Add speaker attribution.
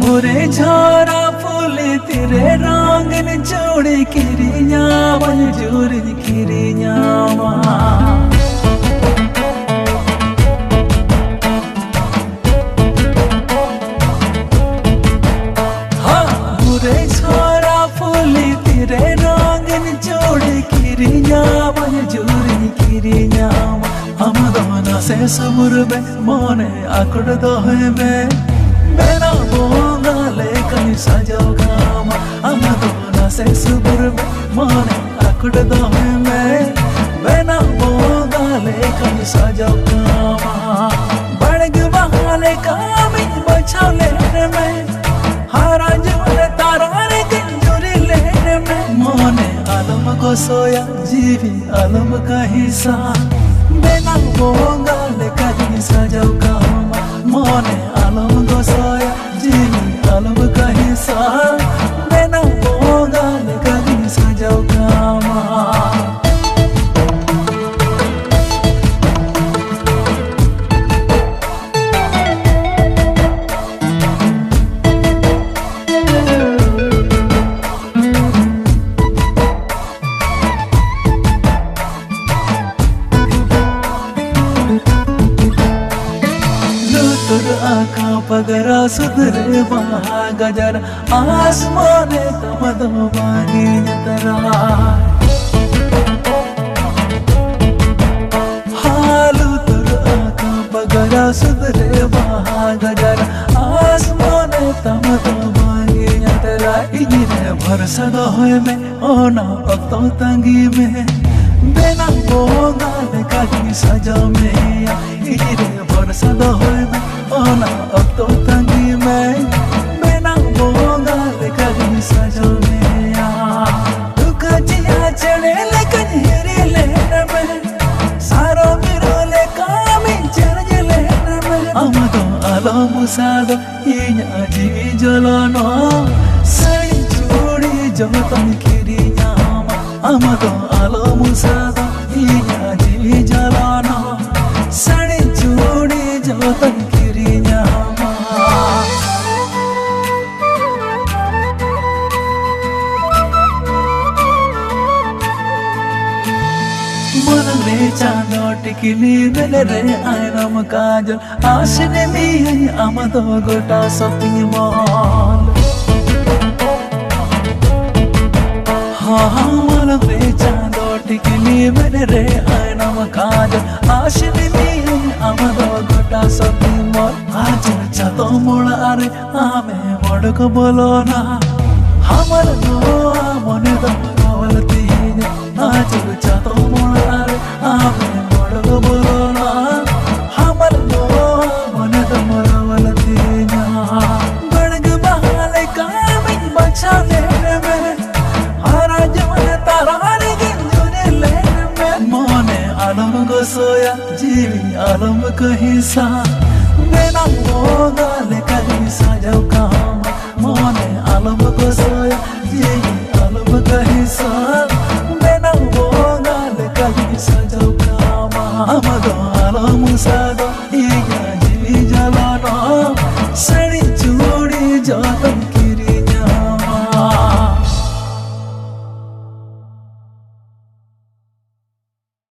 Speaker 1: मोरे झोरा फूल तेरे रंग ने जोड़े किरिया मंजूर किरिया मोरे झोरा फूल तेरे रंग ने जोड़े किरिया मंजूर किरिया हम दोनों से सबुर बे मोने आकड़ दो है बे मेरा बोंगा लेकर सजाओ गामा हम दोनों से सुबुर में माने आकुड़ दो है मेरा बोंगा लेकर सजाओ गामा बड़ग बहाले कामी बचाओ लेने में हारा जोले ताराने किंजोरी लेने में माने आलम को सोया जीवी आलम का हिस्सा मेरा बोंगा लेकर सजाओ गामा माने आलम को सोया जीवी आलम का हिस्सा मेरा बोंगा लेकर सजाओ गामा आका पगरा सुधरे गजर आसमाने तमदो बागी जतरा हालू तुर आका पगरा सुधरे गजर आसमाने तमदो बागी जतरा इगिरे भरसा दो होए में ओना अतो तंगी में बेना बोंगा लेका की सजा में इगिरे भरसा दो होए में ओना अब तो तंगी में बेना बोंगा लेका की सजा में दुखा जिया चढ़े लेकन हिरी लेने में सारो मिरो लेका में चढ़ लेने में हम तो आलो मुसादो इन्या जी जलानो सड़ी चूड़ी जो तन खिरी जामा हम तो आलो मुसादो इन्या जी जलानो सड़ी चूड़ी जो तन चांदो टिकली मेले रे आयनम काजल आशने मी है आमदो गोटा शॉपिंग मॉल हाँ मन रे चांदो टिकली मेले रे आयनम काजल आशने मी है आमदो गोटा शॉपिंग मॉल आज चातो मोड़ा रे आमे मोड़ को बोलो ना हमर नो मने दम रावलती आज चातो मोड़ा रे आमे मोड़ को बोलो ना हमर नो मने दम रावलती बड़ग बहाले कामी बचा लेने में हारा जमने तारा रे गिंजोने लेने में मोने आलम को सोया जीवी आलम का हिस्सा मेरा बोंगा लेकर सजाओ का